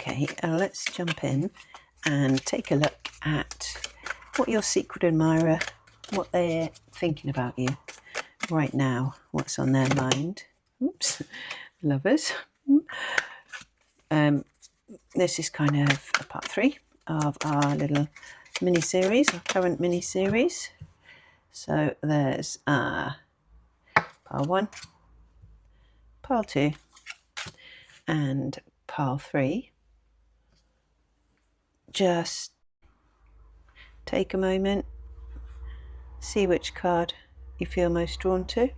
Okay, let's jump in and take a look at what your secret admirer, what they're thinking about you right now, what's on their mind. Oops, lovers. This is kind of a part 3 of our little mini-series, our current mini-series. So there's part 1, part 2 and part 3. Just take a moment, see which card you feel most drawn to,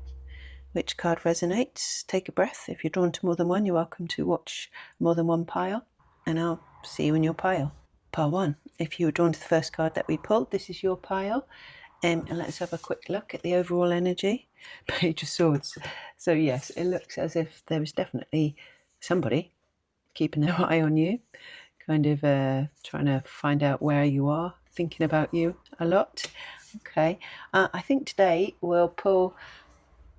which card resonates. Take a breath. If you're drawn to more than one, you're welcome to watch more than one pile, and I'll see you in your pile. Pile 1. If you were drawn to the first card that we pulled, this is your pile. And let's have a quick look at the overall energy. Page of Swords. So yes, it looks as if there is definitely somebody keeping their eye on you, kind of trying to find out where you are, thinking about you a lot. Okay, I think today we'll pull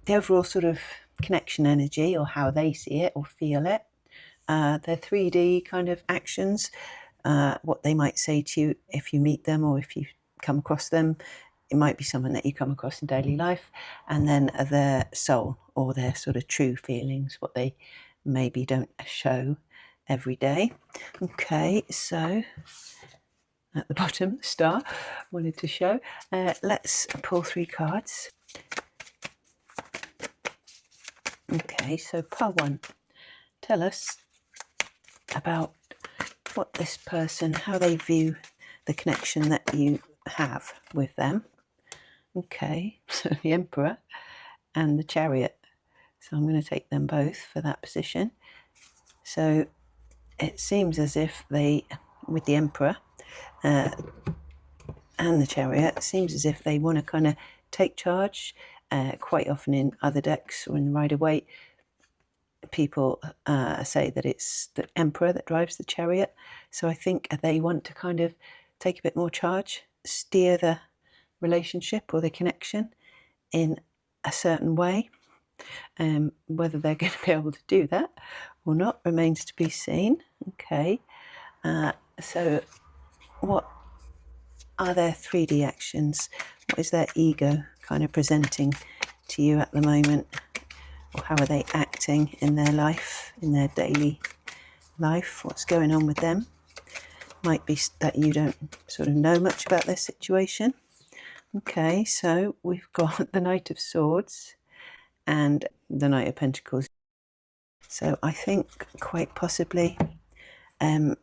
the overall sort of connection energy, or how they see it or feel it, their 3D kind of actions, what they might say to you if you meet them or if you come across them. It might be someone that you come across in daily life, and then their soul, or their sort of true feelings, what they maybe don't show every day. Okay, so at the bottom, the star wanted to show. Let's pull 3 cards. Okay, so pile 1, tell us about what this person, how they view the connection that you have with them. Okay, so the Emperor and the Chariot. So I'm going to take them both for that position. So it seems as if they, with the Emperor and the Chariot, it seems as if they want to kind of take charge. Quite often in other decks or in the Rider-Waite, people say that it's the Emperor that drives the Chariot. So I think they want to kind of take a bit more charge, steer the relationship or the connection in a certain way. Whether they're going to be able to do that or not remains to be seen. Okay, so what are their 3D actions? What is their ego kind of presenting to you at the moment? Or how are they acting in their life, in their daily life? What's going on with them? Might be that you don't sort of know much about their situation. Okay, so we've got the Knight of Swords and the Knight of Pentacles. So I think quite possibly, the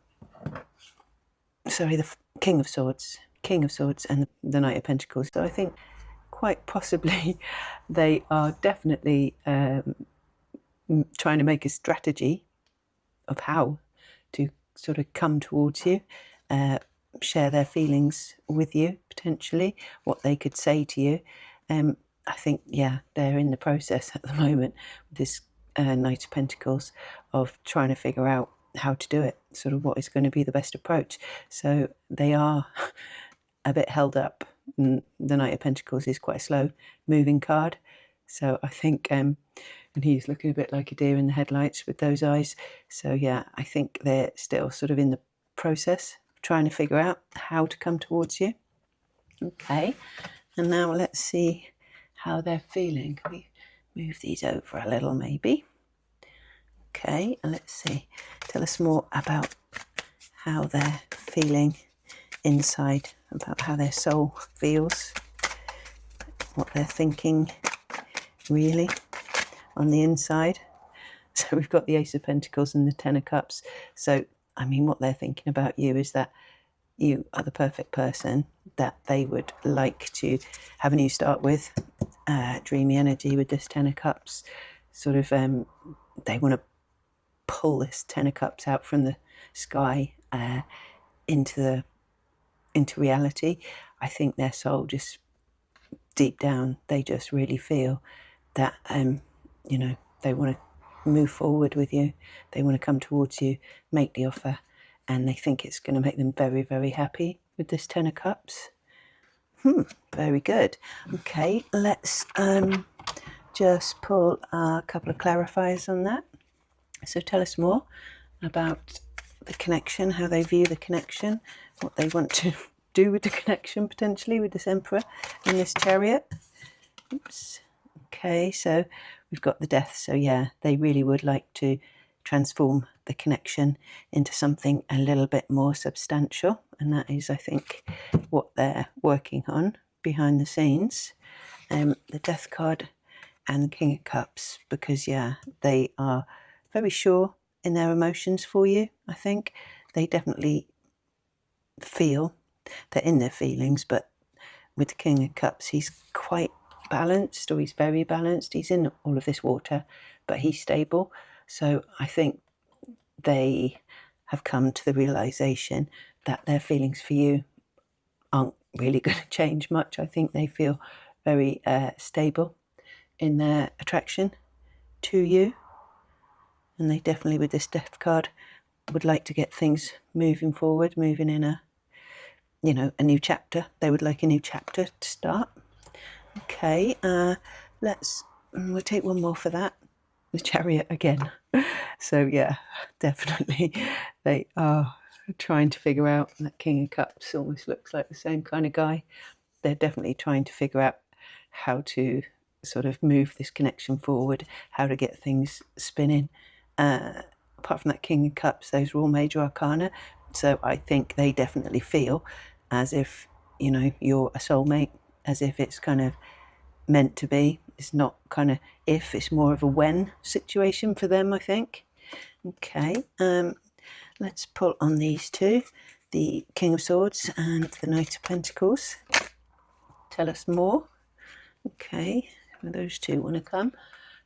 King of Swords and the Knight of Pentacles. So I think quite possibly they are definitely trying to make a strategy of how to sort of come towards you, share their feelings with you, potentially, what they could say to you. I think, yeah, they're in the process at the moment with this Knight of Pentacles of trying to figure out how to do it, sort of what is going to be the best approach. So they are a bit held up. The Knight of Pentacles is quite a slow moving card. So I think, and he's looking a bit like a deer in the headlights with those eyes. So yeah, I think they're still sort of in the process of trying to figure out how to come towards you. Okay, and now let's see how they're feeling. Can we move these over a little maybe? Okay, and let's see. Tell us more about how they're feeling inside, about how their soul feels, what they're thinking really on the inside. So we've got the Ace of Pentacles and the Ten of Cups. So, I mean, what they're thinking about you is that you are the perfect person that they would like to have a new start with. Dreamy energy with this Ten of Cups. Sort of, they want to pull this Ten of Cups out from the sky into reality. I think their soul, just deep down, they just really feel that, you know, they want to move forward with you. They want to come towards you, make the offer, and they think it's going to make them very, very happy with this Ten of Cups. Very good. Okay, let's just pull a couple of clarifiers on that. So tell us more about the connection, how they view the connection, what they want to do with the connection potentially with this Emperor and this Chariot. Oops. Okay, so we've got the Death. So yeah, they really would like to transform the connection into something a little bit more substantial, and that is, I think, what they're working on behind the scenes. The Death card and the King of Cups, because yeah, they are very sure in their emotions for you. I think they definitely feel they're in their feelings, but with the King of Cups, he's quite balanced, or he's very balanced. He's in all of this water, but he's stable. So I think they have come to the realization that their feelings for you aren't really going to change much. I think they feel very stable in their attraction to you, and they definitely, with this Death card, would like to get things moving forward, moving in a, you know, a new chapter. They would like a new chapter to start. Okay, we'll take one more for that. The Chariot again. So yeah, definitely they are trying to figure out, that King of Cups almost looks like the same kind of guy. They're definitely trying to figure out how to sort of move this connection forward, how to get things spinning. Apart from that King of Cups, those are all major arcana. So I think they definitely feel as if, you know, you're a soulmate, as if it's kind of meant to be. It's not kind of if, it's more of a when situation for them, I think. Okay, let's pull on these two, the King of Swords and the Knight of Pentacles. Tell us more. Okay, those two want to come.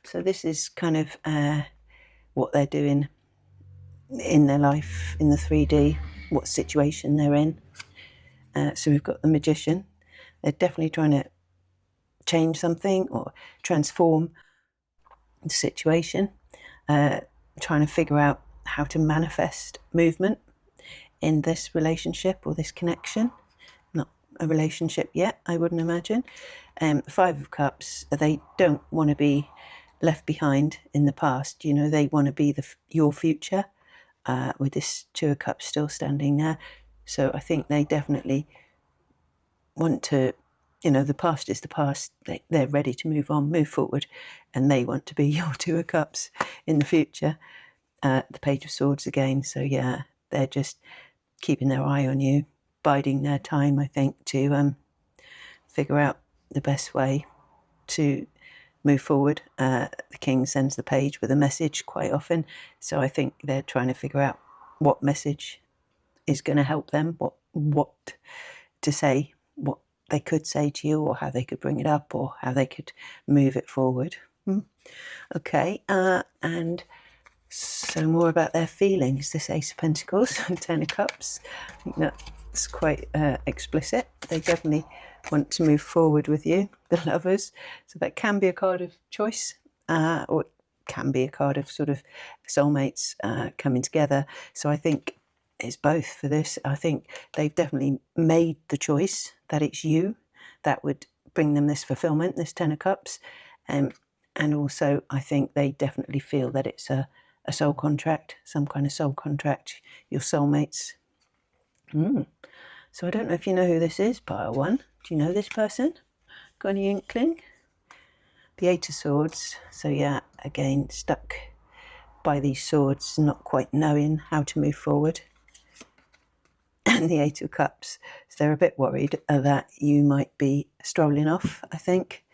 So this is kind of what they're doing in their life, in the 3D, what situation they're in. So we've got the Magician. They're definitely trying to change something or transform the situation, trying to figure out how to manifest movement in this relationship or this connection. Not a relationship yet, I wouldn't imagine. The Five of Cups, they don't want to be left behind in the past. You know, they want to be your future, with this Two of Cups still standing there. So I think they definitely want to, you know, the past is the past. They're ready to move on, move forward, and they want to be your Two of Cups in the future. The Page of Swords again. So yeah, they're just keeping their eye on you, biding their time, I think, to figure out the best way to move forward. The King sends the Page with a message quite often, so I think they're trying to figure out what message is going to help them, what to say, what they could say to you, or how they could bring it up, or how they could move it forward. Okay, and so more about their feelings. This Ace of Pentacles and Ten of Cups. I think that's quite explicit. They definitely want to move forward with you, the Lovers. So that can be a card of choice, or it can be a card of sort of soulmates coming together. So I think it's both for this. I think they've definitely made the choice that it's you that would bring them this fulfillment, this Ten of Cups. And also I think they definitely feel that it's a soul contract, some kind of soul contract, your soulmates. So I don't know if you know who this is, pile one. Do you know this person? Got any inkling? The Eight of Swords. So yeah, again, stuck by these swords, not quite knowing how to move forward. And the Eight of Cups. So they're a bit worried that you might be strolling off, I think.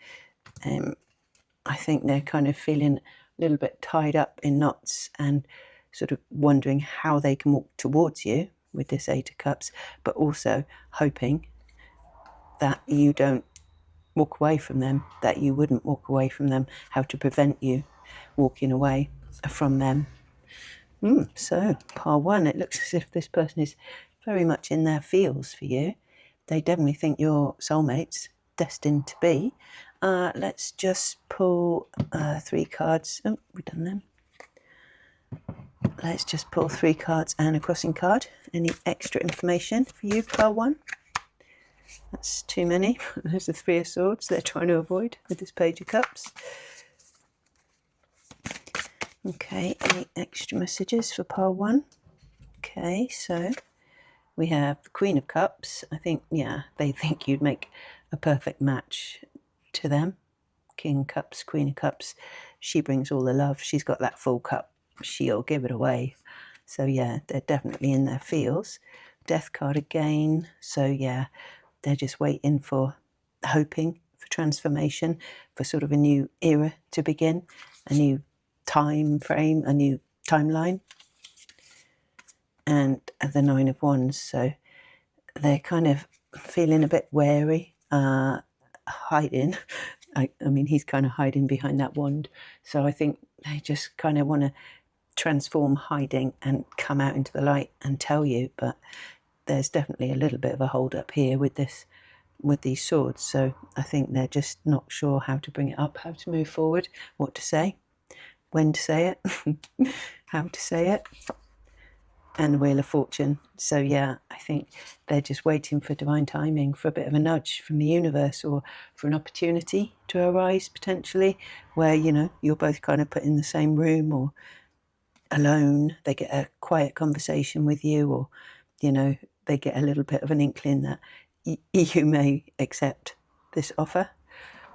I think they're kind of feeling a little bit tied up in knots and sort of wondering how they can walk towards you with this Eight of Cups, but also hoping that you don't walk away from them, that you wouldn't walk away from them, how to prevent you walking away from them. So, pile one, it looks as if this person is very much in their feels for you. They definitely think you're soulmates, destined to be. Let's just pull 3 cards. Oh, we've done them. Let's just pull 3 cards and a crossing card. Any extra information for you, pile one? That's too many. There's the Three of Swords they're trying to avoid with this Page of Cups. Okay, any extra messages for pile one? Okay, so we have the Queen of Cups. I think, yeah, they think you'd make a perfect match to them. King of Cups, Queen of Cups. She brings all the love. She's got that full cup. She'll give it away. So, yeah, they're definitely in their feels. Death card again. So, yeah, they're just waiting for, hoping for transformation, for sort of a new era to begin, a new time frame, a new timeline. And the Nine of Wands. So they're kind of feeling a bit wary, hiding. I mean, he's kind of hiding behind that wand. So I think they just kind of want to transform hiding and come out into the light and tell you. But there's definitely a little bit of a hold up here with this, with these swords. So I think they're just not sure how to bring it up, how to move forward, what to say, when to say it, how to say it. And the Wheel of Fortune. So yeah, I think they're just waiting for divine timing, for a bit of a nudge from the universe, or for an opportunity to arise potentially, where, you know, you're both kind of put in the same room or alone. They get a quiet conversation with you, or, you know, they get a little bit of an inkling that you may accept this offer.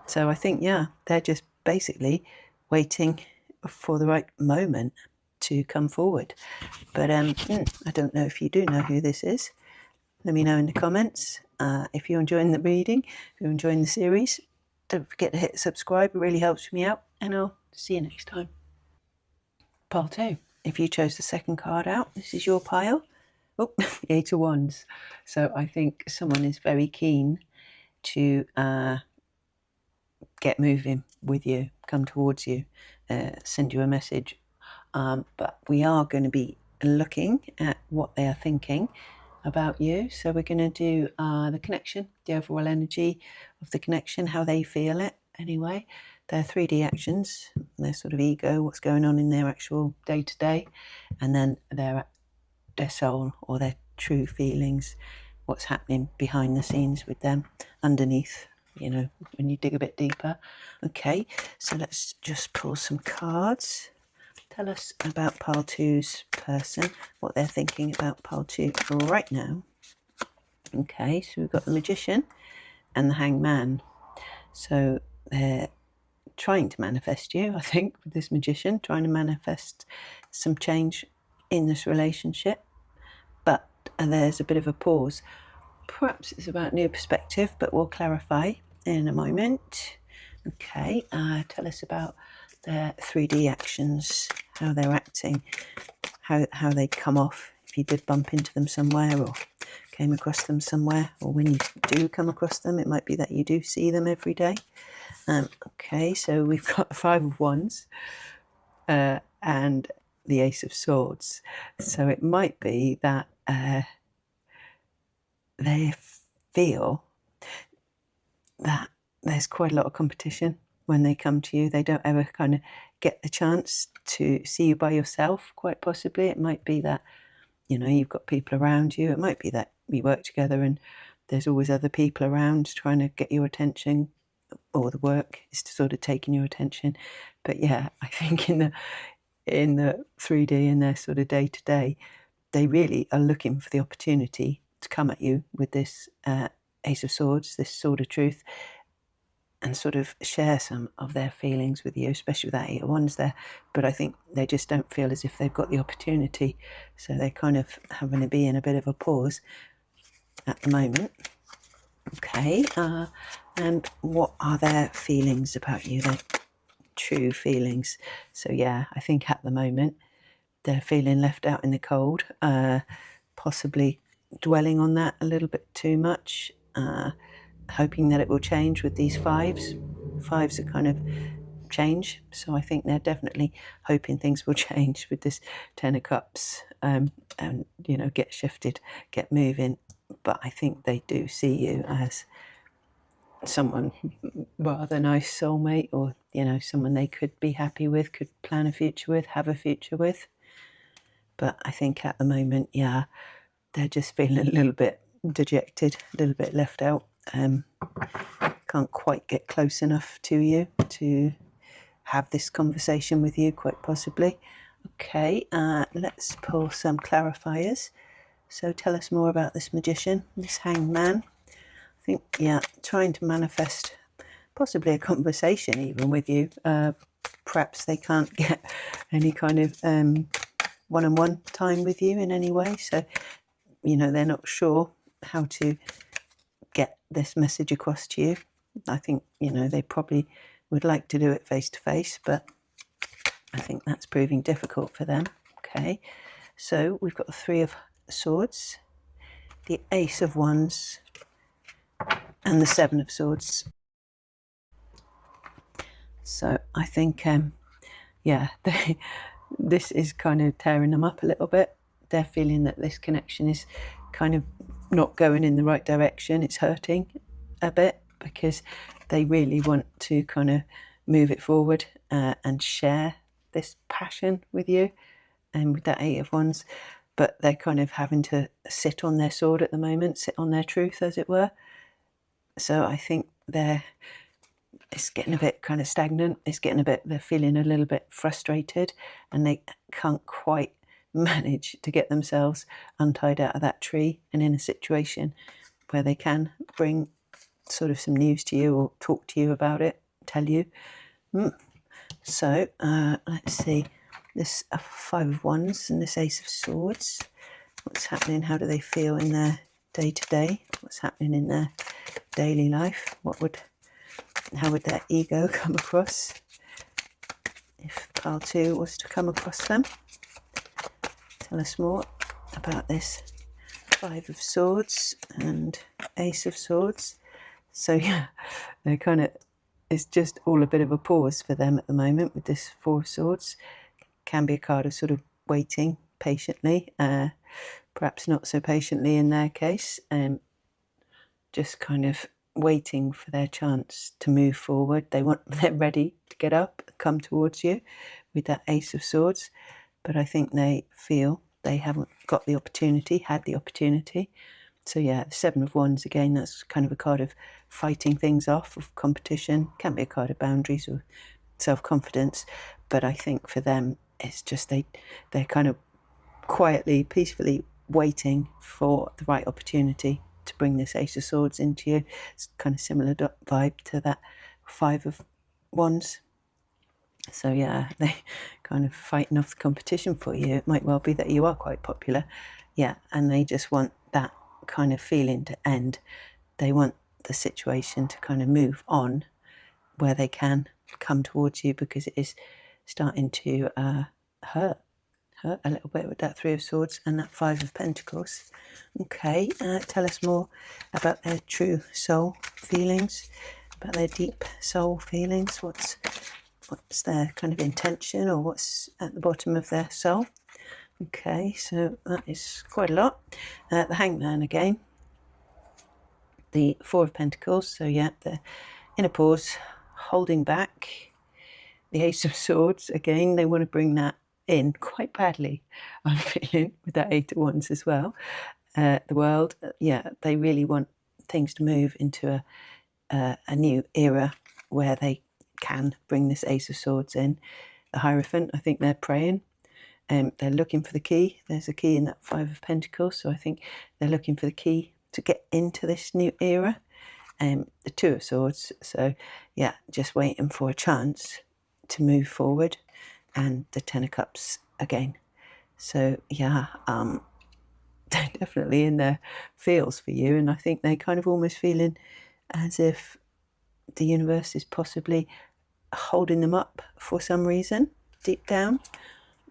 So I think, yeah, they're just basically waiting for the right moment to come forward. But I don't know if you do know who this is. Let me know in the comments. If you're enjoying the reading, if you're enjoying the series, don't forget to hit subscribe. It really helps me out. And I'll see you next time. Pile 2. If you chose the second card out, this is your pile. Oh, the Eight of Wands. So I think someone is very keen to get moving with you, come towards you, send you a message. But we are going to be looking at what they are thinking about you. So we're going to do the connection, the overall energy of the connection, how they feel it anyway, their 3D actions, their sort of ego, what's going on in their actual day-to-day, and then their soul or their true feelings, what's happening behind the scenes with them, underneath, you know, when you dig a bit deeper. Okay, so let's just pull some cards. Tell us about pile 2's person, what they're thinking about pile 2 right now. Okay, so we've got the Magician and the Hangman. So they're trying to manifest you, I think, with this Magician, trying to manifest some change in this relationship. But there's a bit of a pause. Perhaps it's about new perspective, but we'll clarify in a moment. Okay, tell us about their 3D actions, how they're acting, how they come off if you did bump into them somewhere or came across them somewhere, or when you do come across them, it might be that you do see them every day. Okay, so we've got the Five of Wands and the Ace of Swords. So it might be that they feel that there's quite a lot of competition when they come to you. They don't ever kind of get the chance to see you by yourself, quite possibly. It might be that, you know, you've got people around you. It might be that we work together and there's always other people around trying to get your attention, or the work is sort of taking your attention. But yeah, I think in the 3D, in their sort of day-to-day, they really are looking for the opportunity to come at you with this Ace of Swords, this Sword of Truth, and sort of share some of their feelings with you, especially with that Eight of Wands there. But I think they just don't feel as if they've got the opportunity. So they're kind of having to be in a bit of a pause at the moment. Okay, and what are their feelings about you, their true feelings? So yeah, I think at the moment they're feeling left out in the cold, possibly dwelling on that a little bit too much, hoping that it will change with these fives. Fives are kind of change, so I think they're definitely hoping things will change with this Ten of Cups, and, you know, get shifted, get moving. But I think they do see you as someone rather nice, soulmate, or, you know, someone they could be happy with, could plan a future with, have a future with. But I think at the moment, yeah, they're just feeling a little bit dejected, a little bit left out. Can't quite get close enough to you to have this conversation with you, quite possibly. Okay, let's pull some clarifiers. So tell us more about this magician, this hanged man. I think, yeah, trying to manifest possibly a conversation even with you. Perhaps they can't get any kind of one-on-one time with you in any way. So, you know, they're not sure how to get this message across to you. I think, you know, they probably would like to do it face to face, but I think that's proving difficult for them. Okay, so we've got the Three of Swords, the Ace of Wands, and the Seven of Swords. So I think, yeah, this is kind of tearing them up a little bit. They're feeling that this connection is kind of not going in the right direction. It's hurting a bit because they really want to kind of move it forward and share this passion with you, and with that Eight of Wands, but they're kind of having to sit on their sword at the moment, sit on their truth, as it were. So I think it's getting a bit kind of stagnant. They're feeling a little bit frustrated, and they can't quite manage to get themselves untied out of that tree and in a situation where they can bring sort of some news to you or talk to you about it, tell you. So let's see, this Five of Wands and this Ace of Swords. What's happening? How do they feel in their day-to-day? What's happening in their daily life? How would their ego come across if pile 2 was to come across them? Tell us more about this Five of Swords and Ace of Swords. So yeah, they're kind of, it's just all a bit of a pause for them at the moment with this Four of Swords. Can be a card of sort of waiting patiently, perhaps not so patiently in their case, just kind of waiting for their chance to move forward. They're ready to get up, come towards you with that Ace of Swords, but I think they feel they haven't got the opportunity, had the opportunity. So yeah, the Seven of Wands, again, that's kind of a card of fighting things off, of competition. Can be a card of boundaries or self-confidence, but I think for them it's just they're kind of quietly, peacefully waiting for the right opportunity to bring this Ace of Swords into you. It's kind of similar vibe to that Five of Wands. So yeah, they kind of fighting off the competition for you. It might well be that you are quite popular, yeah, and they just want that kind of feeling to end. They want the situation to kind of move on where they can come towards you, because it is starting to hurt a little bit with that Three of Swords and that Five of Pentacles. Okay, tell us more about their true soul feelings, about their deep soul feelings. What's their kind of intention, or what's at the bottom of their soul? Okay, so that is quite a lot. The Hangman again, the Four of Pentacles. So yeah, they're in a pause, holding back. The Ace of Swords, again, they want to bring that in quite badly, I'm feeling, with that Eight of Wands as well. The World, yeah, they really want things to move into a new era where they can bring this Ace of Swords in. The Hierophant, I think they're praying. They're looking for the key. There's a key in that Five of Pentacles, so I think they're looking for the key to get into this new era. The Two of Swords, so yeah, just waiting for a chance to move forward, and the Ten of Cups again. So yeah, they're definitely in their feels for you, and I think they're kind of almost feeling as if the universe is possibly holding them up for some reason deep down.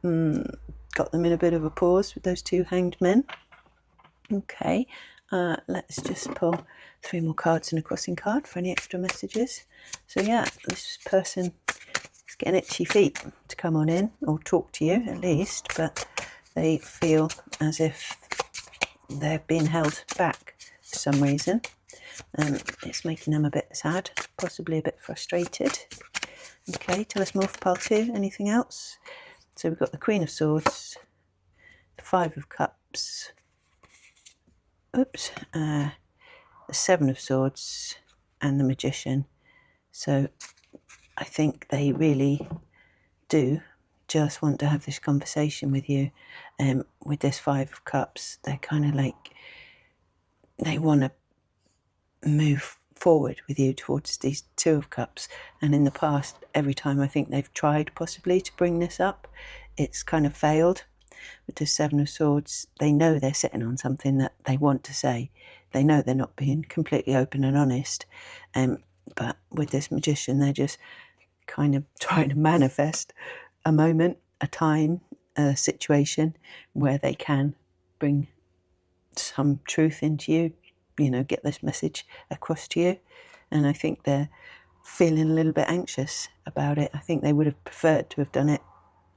Got them in a bit of a pause with those two hanged men. Okay, let's just pull 3 more cards and a crossing card for any extra messages. So yeah, this person is getting itchy feet to come on in or talk to you at least, but they feel as if they're being held back for some reason. It's making them a bit sad, possibly a bit frustrated. Okay, tell us more for pile 2. Anything else? So we've got the Queen of Swords, the Five of Cups, the Seven of Swords, and the Magician. So I think they really do just want to have this conversation with you. With this Five of Cups, they're kind of like, they want to move forward with you towards these Two of Cups. And in the past, every time I think they've tried possibly to bring this up, it's kind of failed. With the Seven of Swords, they know they're sitting on something that they want to say. They know they're not being completely open and honest. But with this Magician, they're just kind of trying to manifest a moment, a time, a situation where they can bring some truth into you, get this message across to you. And I think they're feeling a little bit anxious about it. I think they would have preferred to have done it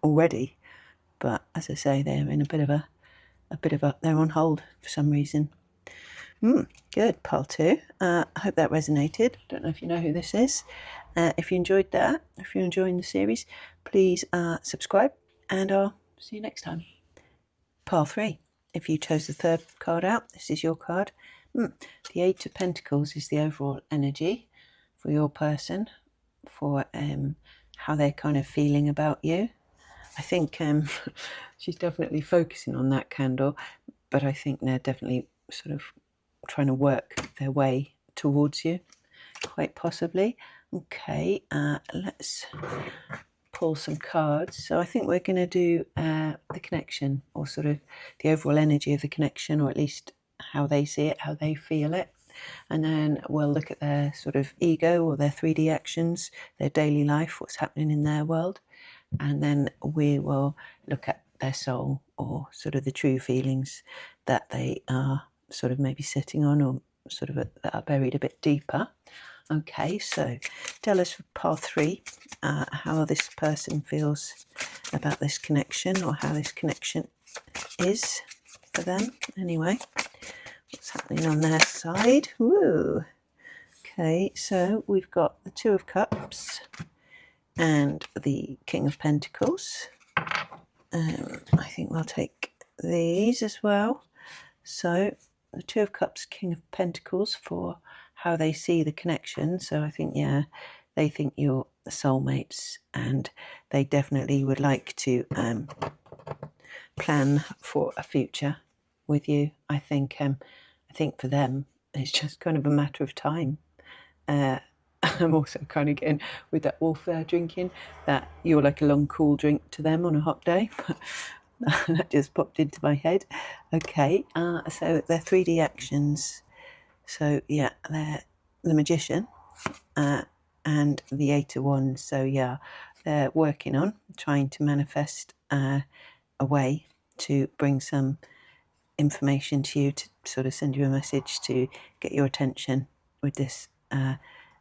already. But as I say, they're in a bit of a they're on hold for some reason. Good, pile 2. I hope that resonated. Don't know if you know who this is. If you enjoyed that, if you're enjoying the series, please subscribe, and I'll see you next time. Pile 3. If you chose the third card out, this is your card. The Eight of Pentacles is the overall energy for your person, for how they're kind of feeling about you. I think she's definitely focusing on that candle, but I think they're definitely sort of trying to work their way towards you, quite possibly. Okay, let's pull some cards. So I think we're going to do the connection, or sort of the overall energy of the connection, or at least how they see it, how they feel it. And then we'll look at their sort of ego, or their 3D actions, their daily life, what's happening in their world. And then we will look at their soul, or sort of the true feelings that they are sort of maybe sitting on, or sort of that are buried a bit deeper. Okay, so tell us for pile 3 how this person feels about this connection, or how this connection is for them anyway. What's happening on their side? Woo! Okay, so we've got the Two of Cups and the King of Pentacles. I think we'll take these as well. So the Two of Cups, King of Pentacles, for how they see the connection. So I think, they think you're the soulmates, and they definitely would like to plan for a future with you. I think for them, it's just kind of a matter of time. I'm also kind of getting with that warfare drinking, that you're like a long cool drink to them on a hot day. That just popped into my head. Okay, so their 3D actions. So they're the Magician and the Eight of Wands. So they're working on trying to manifest a way to bring some information to you, to sort of send you a message to get your attention with this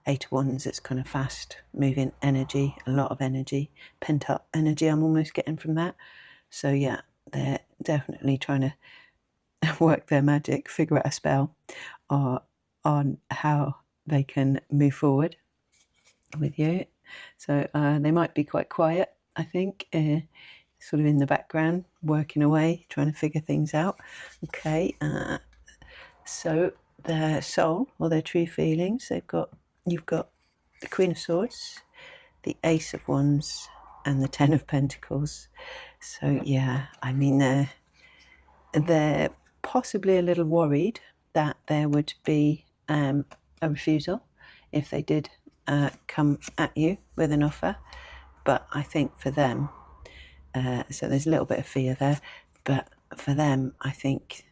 Eight of Wands. It's kind of fast moving energy, a lot of energy, pent up energy I'm almost getting from that. So they're definitely trying to work their magic, figure out a spell on how they can move forward with you. So they might be quite quiet, I think, sort of in the background, working away, trying to figure things out. Okay, so their soul, or their true feelings, you've got the Queen of Swords, the Ace of Wands, and the Ten of Pentacles. So I mean, they're possibly a little worried that there would be a refusal if they did come at you with an offer. But I think for them, so there's a little bit of fear there, but for them, I think,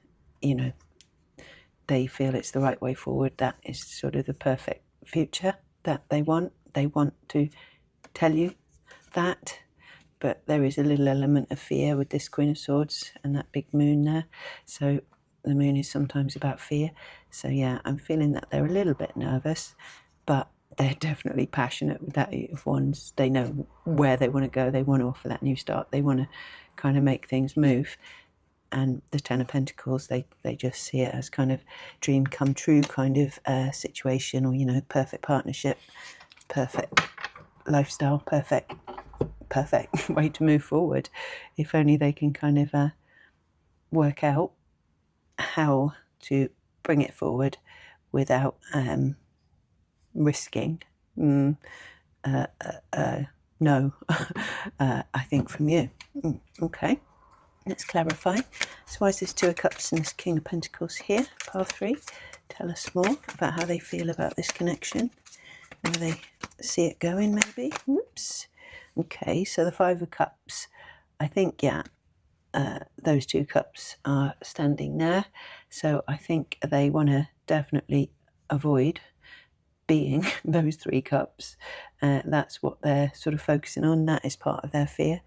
they feel it's the right way forward. That is sort of the perfect future that they want. They want to tell you that, but there is a little element of fear with this Queen of Swords and that big moon there. So the moon is sometimes about fear. So I'm feeling that they're a little bit nervous, but they're definitely passionate with that Eight of Wands. They know where they want to go. They want to offer that new start. They want to kind of make things move. And the Ten of Pentacles, they just see it as kind of dream come true kind of situation, or, perfect partnership, perfect lifestyle, perfect way to move forward. If only they can kind of work out how to bring it forward without risking no, I think, from you. Okay, let's clarify. So why is this Two of Cups and this King of Pentacles here? Pile 3. Tell us more about how they feel about this connection. Where they see it going, maybe. Whoops. Okay, so the Five of Cups. I think, yeah, those 2 cups are standing there. So I think they want to definitely avoid being those 3 cups. That's what they're sort of focusing on. That is part of their fear,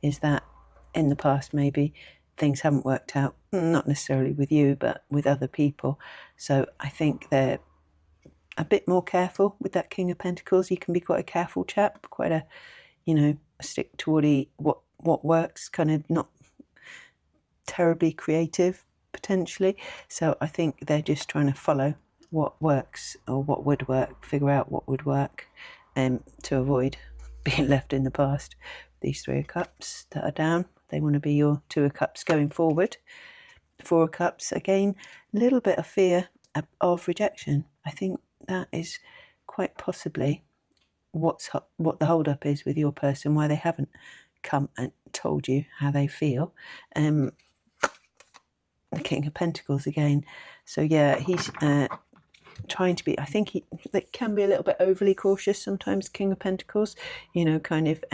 is that in the past maybe things haven't worked out, not necessarily with you, but with other people. So I think they're a bit more careful with that King of Pentacles. You can be quite a careful chap, quite a, stick to what works, kind of not terribly creative potentially. So I think they're just trying to follow what works or what would work, figure out what would work, to avoid being left in the past. These 3 of Cups that are down, they want to be your 2 of Cups going forward. 4 of Cups, again, a little bit of fear of rejection. I think that is quite possibly what the hold up is with your person, why they haven't come and told you how they feel. The King of Pentacles again. So yeah, he's trying to be, I think they can be a little bit overly cautious sometimes, King of Pentacles, kind of,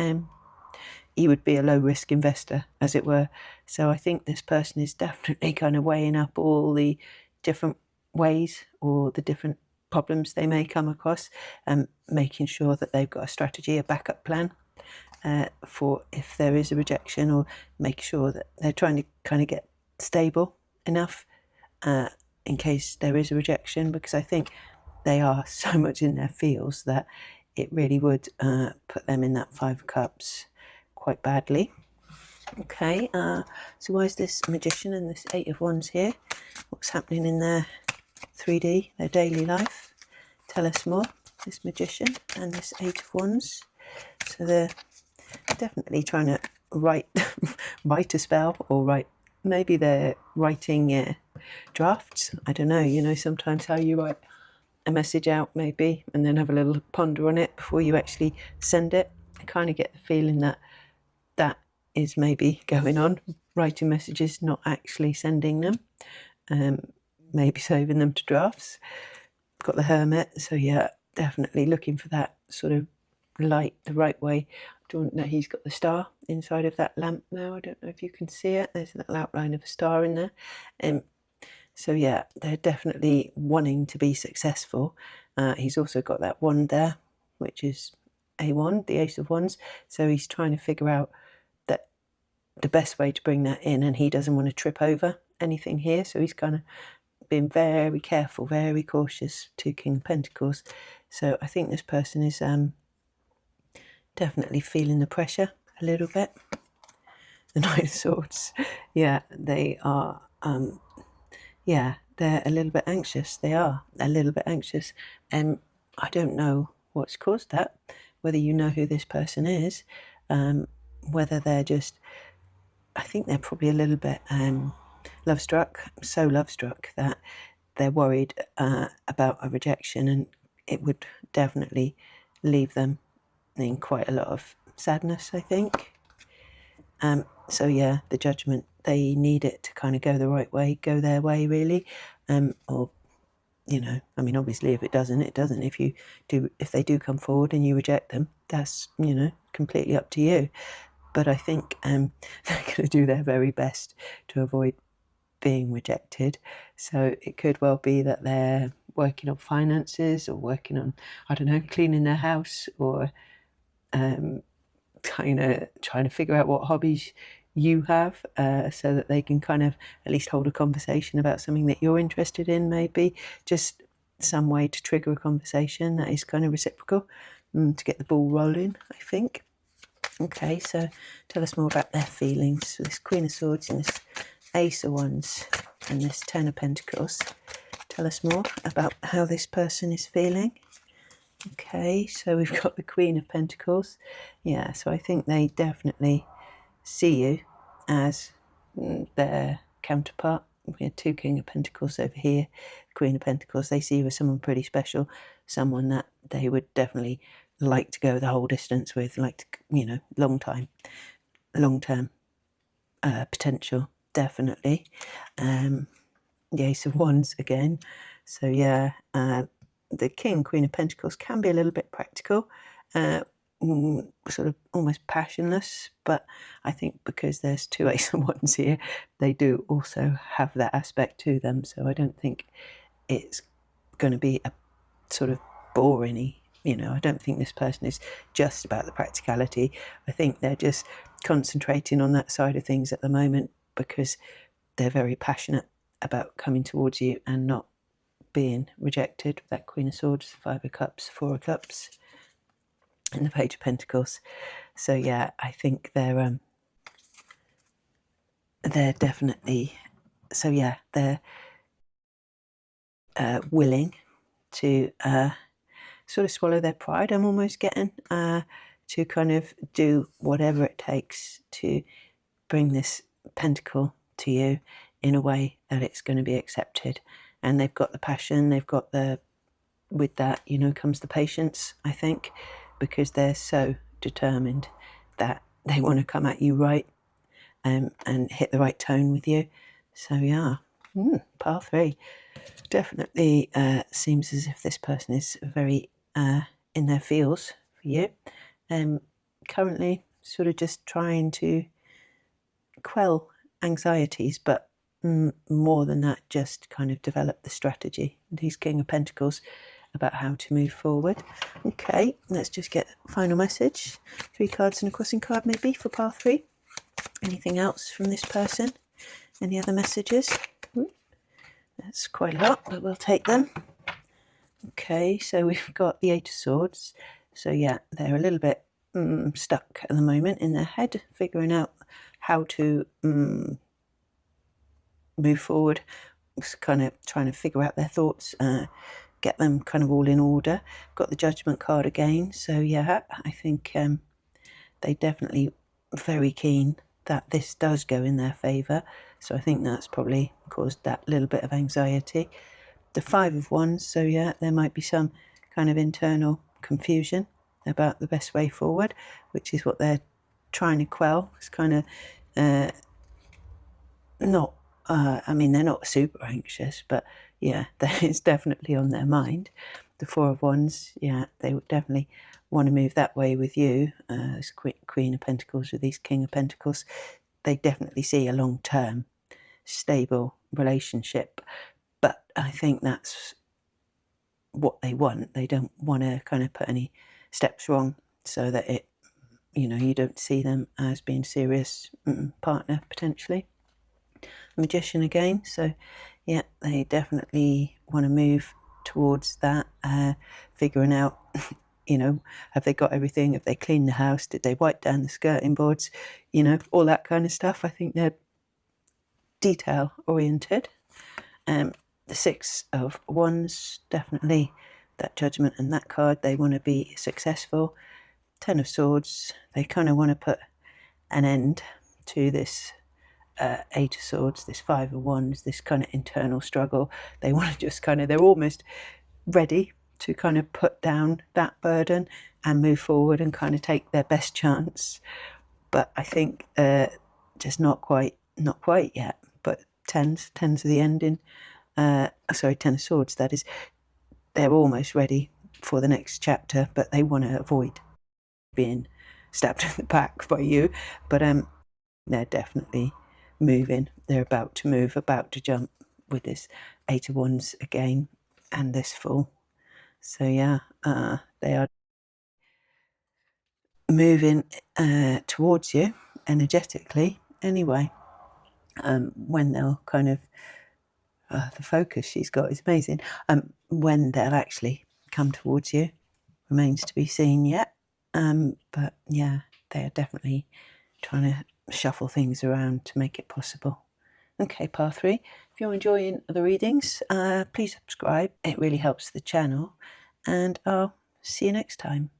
he would be a low risk investor, as it were. So I think this person is definitely kind of weighing up all the different ways or the different problems they may come across, and making sure that they've got a strategy, a backup plan, for if there is a rejection, or make sure that they're trying to kind of get stable enough in case there is a rejection, because I think they are so much in their feels that it really would put them in that 5 of Cups quite badly. Okay, so why is this Magician and this 8 of Wands here? What's happening in their 3D, their daily life? Tell us more. This Magician and this 8 of Wands. So they're definitely trying to write a spell, or maybe they're writing drafts. I don't know, sometimes how you write a message out maybe and then have a little ponder on it before you actually send it. I kind of get the feeling that is maybe going on, writing messages, not actually sending them, maybe saving them to drafts. Got the Hermit, so yeah, definitely looking for that sort of light the right way. I don't know, he's got the star inside of that lamp now. I don't know if you can see it. There's a little outline of a star in there. So yeah, they're definitely wanting to be successful. He's also got that wand there, which is a wand, the Ace of Wands. So he's trying to figure out that the best way to bring that in, and he doesn't want to trip over anything here. So he's kind of being very careful, very cautious to King of Pentacles. So I think this person is definitely feeling the pressure a little bit. The Knight of Swords, yeah, they are, they're a little bit anxious. They are a little bit anxious. I don't know what's caused that, whether you know who this person is, whether they're just, I think they're probably a little bit love-struck, so love-struck that they're worried about a rejection, and it would definitely leave them in quite a lot of sadness, I think. So yeah, the Judgment, they need it to kind of go the right way, go their way really, or obviously if it doesn't, it doesn't. If they do come forward and you reject them, that's completely up to you. But I think they're going to do their very best to avoid being rejected. So it could well be that they're working on finances, or working on, I don't know, cleaning their house, or trying to figure out what hobbies you have, so that they can kind of at least hold a conversation about something that you're interested in, maybe just some way to trigger a conversation that is kind of reciprocal, to get the ball rolling, I think. Okay, so tell us more about their feelings. So this Queen of Swords and this Ace of Wands and this 10 of Pentacles. Tell us more about how this person is feeling. Okay, so we've got the Queen of Pentacles. Yeah, so I think they definitely see you as their counterpart. We had 2 King of Pentacles over here, Queen of Pentacles. They see you as someone pretty special, someone that they would definitely like to go the whole distance with, like to, you know, long-term potential, definitely. The Ace of Wands again. So yeah, the King, Queen of Pentacles can be a little bit practical, sort of almost passionless, but I think because there's two Ace of Wands here, they do also have that aspect to them. So I don't think it's going to be a sort of boring-y, you know, I don't think this person is just about the practicality. I think they're just concentrating on that side of things at the moment because they're very passionate about coming towards you and not being rejected. That Queen of Swords, Five of Cups, Four of Cups, and the Page of Pentacles. So yeah, I think they're definitely, so yeah, they're willing to sort of swallow their pride, I'm almost getting, to kind of do whatever it takes to bring this pentacle to you in a way that it's going to be accepted. And they've got the passion, they've got the, with that, you know, comes the patience, I think, because they're so determined that they want to come at you right, and hit the right tone with you. So yeah, pile 3. Definitely seems as if this person is very in their feels for you. Currently sort of just trying to quell anxieties, but more than that, just kind of develop the strategy. He's King of Pentacles, about how to move forward. Okay, let's just get final message. 3 cards and a crossing card maybe for pile 3. Anything else from this person? Any other messages? That's quite a lot, but we'll take them. Okay, so we've got the Eight of Swords. So yeah, they're a little bit stuck at the moment in their head, figuring out how to move forward, just kind of trying to figure out their thoughts, get them kind of all in order. Got the Judgment card again. So yeah, I think they definitely very keen that this does go in their favour. So I think that's probably caused that little bit of anxiety. The Five of Wands, so yeah, there might be some kind of internal confusion about the best way forward, which is what they're trying to quell. It's kind of not, I mean, they're not super anxious, but yeah, it's definitely on their mind. The Four of Wands, yeah, they would definitely want to move that way with you. This Queen of Pentacles with these King of Pentacles, they definitely see a long-term, stable relationship. But I think that's what they want. They don't want to kind of put any steps wrong so that it, you know, you don't see them as being serious partner potentially. Magician again. So yeah, they definitely want to move towards that, figuring out, you know, have they got everything? Have they cleaned the house? Did they wipe down the skirting boards? You know, all that kind of stuff. I think they're detail oriented. The Six of Wands, definitely that Judgment and that card, they want to be successful. Ten of Swords, they kind of want to put an end to this Eight of Swords, this Five of Wands, this kind of internal struggle. They want to just kind of, they're almost ready to kind of put down that burden and move forward and kind of take their best chance. But I think just not quite yet. But tens are the ending. Sorry, Ten of Swords, that is. They're almost ready for the next chapter, but they want to avoid being stabbed in the back by you. But they're definitely moving. They're about to move, about to jump with this Eight of Wands again and this Fool. So yeah, they are moving towards you energetically anyway. When they'll kind of, the focus she's got is amazing. When they'll actually come towards you remains to be seen yet. But yeah, they are definitely trying to shuffle things around to make it possible. Okay, part 3. If you're enjoying the readings, please subscribe. It really helps the channel. And I'll see you next time.